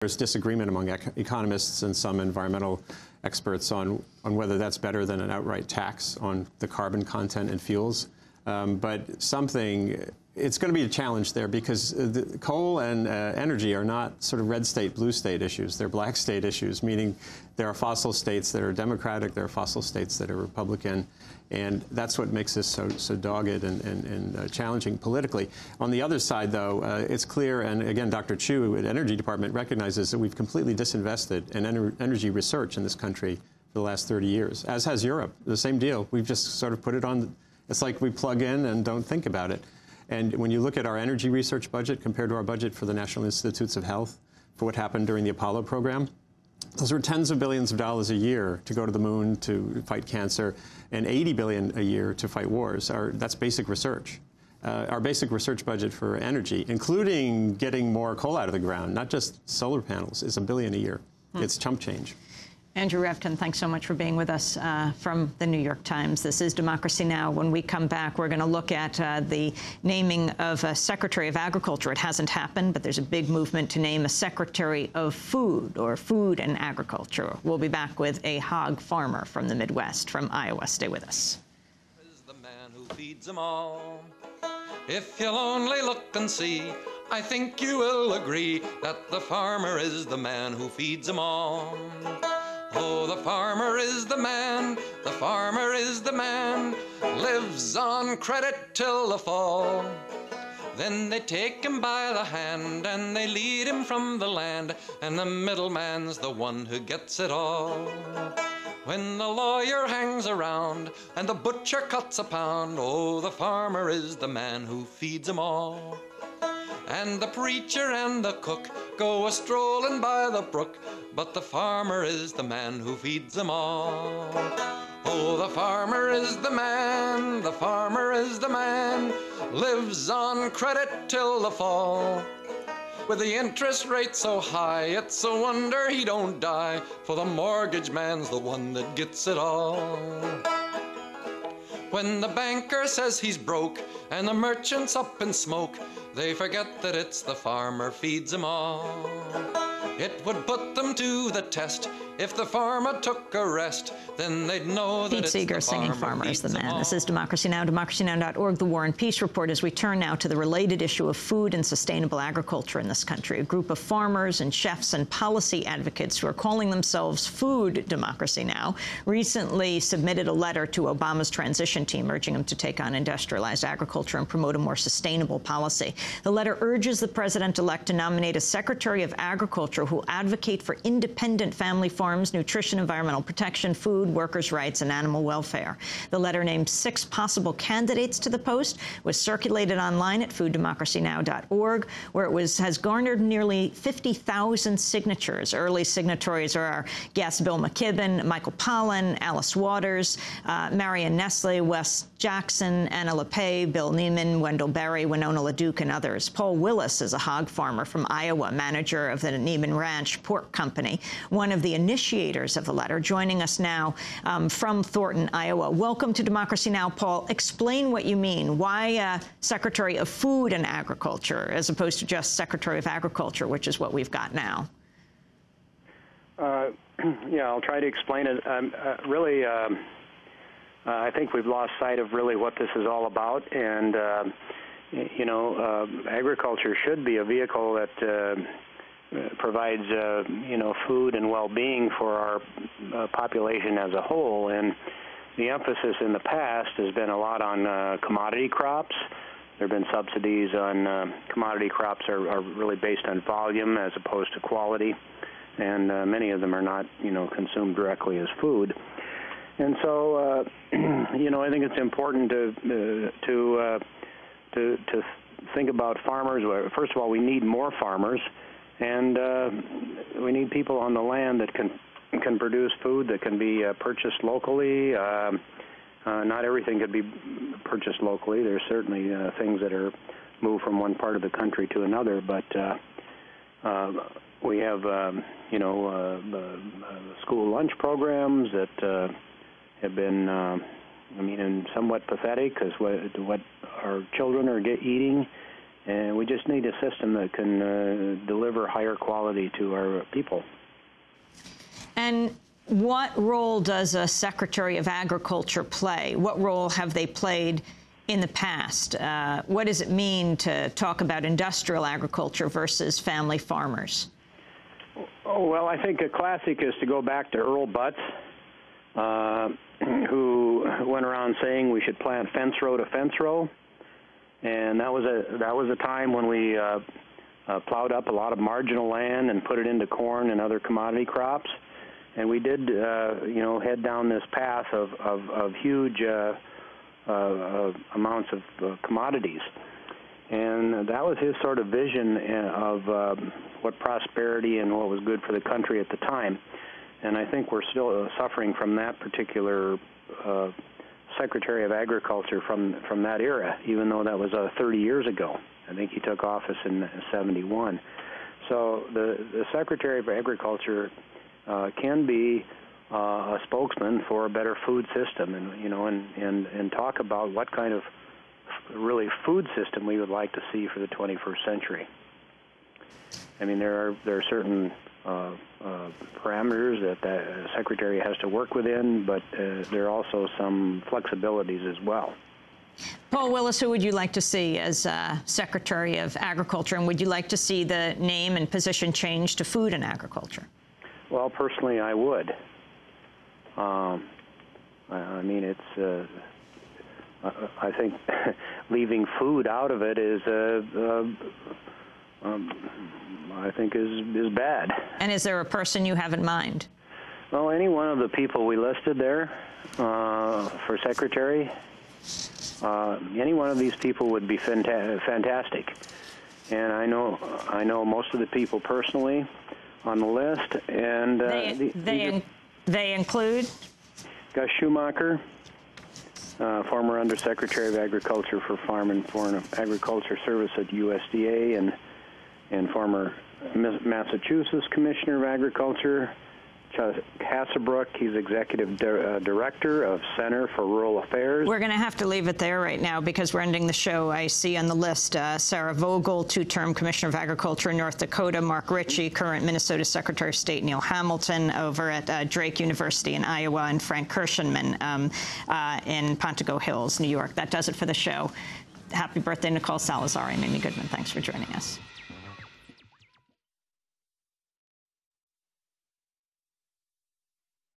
There's disagreement among economists and some environmental experts on whether that's better than an outright tax on the carbon content in fuels. But it's going to be a challenge there because the coal and energy are not sort of red state, blue state issues. They're black state issues, meaning there are fossil states that are Democratic, there are fossil states that are Republican, and that's what makes this so dogged and challenging politically. On the other side, though, it's clear, and again, Dr. Chu at Energy Department recognizes that we've completely disinvested in energy research in this country for the last 30 years, as has Europe. The same deal. We've just sort of put it on. It's like we plug in and don't think about it. And when you look at our energy research budget compared to our budget for the National Institutes of Health, for what happened during the Apollo program, those were tens of billions of dollars a year to go to the moon to fight cancer, and $80 billion a year to fight wars. That's basic research. Our basic research budget for energy, including getting more coal out of the ground, not just solar panels, is $1 billion a year. It's chump change. Andrew Revton, thanks so much for being with us from the New York Times. This is Democracy Now! When we come back, we're going to look at the naming of a Secretary of Agriculture. It hasn't happened, but there's a big movement to name a Secretary of Food, or Food and Agriculture. We'll be back with a hog farmer from the Midwest, from Iowa. Stay with us. Is the man who feeds them all. If you'll only look and see, I think you will agree that the farmer is the man who feeds them all. Oh, the farmer is the man, the farmer is the man, lives on credit till the fall. Then they take him by the hand and they lead him from the land, and the middleman's the one who gets it all. When the lawyer hangs around and the butcher cuts a pound, oh, the farmer is the man who feeds them all. And the preacher and the cook go a-strolling by the brook, but the farmer is the man who feeds them all. Oh, the farmer is the man, the farmer is the man, lives on credit till the fall. With the interest rate so high, it's a wonder he don't die, for the mortgage man's the one that gets it all. When the banker says he's broke and the merchant's up in smoke, they forget that it's the farmer feeds them all. It would put them to the test if the farmer took a rest, then they'd know that it's the farmer singing Farmer is the Man. This is Democracy Now!, democracynow.org, The War and Peace Report, as we turn now to the related issue of food and sustainable agriculture in this country. A group of farmers and chefs and policy advocates who are calling themselves Food Democracy Now! Recently submitted a letter to Obama's transition team urging him to take on industrialized agriculture and promote a more sustainable policy. The letter urges the president-elect to nominate a Secretary of Agriculture who will advocate for independent family farms, nutrition, environmental protection, food, workers' rights, and animal welfare. The letter named 6 possible candidates to the post, was circulated online at fooddemocracynow.org, where it has garnered nearly 50,000 signatures. Early signatories are our guests Bill McKibben, Michael Pollan, Alice Waters, Marion Nestle, Wes Jackson, Anna LePay, Bill Neiman, Wendell Berry, Winona LaDuke, and others. Paul Willis is a hog farmer from Iowa, manager of the Neiman Ranch Pork Company, one of the initiators of the letter, joining us now from Thornton, Iowa. Welcome to Democracy Now!, Paul. Explain what you mean. Why Secretary of Food and Agriculture as opposed to just Secretary of Agriculture, which is what we've got now? Yeah, I'll try to explain it. Really, I think we've lost sight of really what this is all about, and agriculture should be a vehicle that provides food and well-being for our population as a whole. And the emphasis in the past has been a lot on commodity crops. There have been subsidies on commodity crops are really based on volume as opposed to quality, and many of them are not consumed directly as food. And so I think it's important to think about farmers. First of all, we need more farmers. And we need people on the land that can produce food that can be purchased locally. Not everything could be purchased locally. There's certainly things that are moved from one part of the country to another, but we have school lunch programs that have been somewhat pathetic, because what our children are eating And we just need a system that can deliver higher quality to our people. And what role does a Secretary of Agriculture play? What role have they played in the past? What does it mean to talk about industrial agriculture versus family farmers? Oh, well, I think a classic is to go back to Earl Butz, who went around saying we should plant fence row to fence row. And that was a time when we plowed up a lot of marginal land and put it into corn and other commodity crops. And we did, head down this path of huge amounts of commodities. And that was his sort of vision of what prosperity and what was good for the country at the time. And I think we're still suffering from that particular Secretary of Agriculture from that era, even though that was 30 years ago. I think he took office in '71. So the Secretary of Agriculture can be a spokesman for a better food system, and talk about what kind of really food system we would like to see for the 21st century. I mean, there are certain parameters that the Secretary has to work within, but there are also some flexibilities as well. Paul Willis, who would you like to see as Secretary of Agriculture, and would you like to see the name and position changed to Food and Agriculture? Well, personally, I would. I mean, it's. I think leaving food out of it is, I think, is bad. And is there a person you have in mind? Well, any one of the people we listed there for secretary, any one of these people would be fantastic. And I know most of the people personally on the list, and they include Gus Schumacher, former Undersecretary of Agriculture for Farm and Foreign Agriculture Service at USDA, and former Massachusetts Commissioner of Agriculture. Chuck Hasselbrook, he's Executive Director of Center for Rural Affairs. We're going to have to leave it there right now because we're ending the show. I see on the list Sarah Vogel, two-term Commissioner of Agriculture in North Dakota, Mark Ritchie, current Minnesota Secretary of State Neil Hamilton over at Drake University in Iowa, and Frank Kirshenman in Pontago Hills, New York. That does it for the show. Happy birthday, Nicole Salazar. I'm Amy Goodman. Thanks for joining us.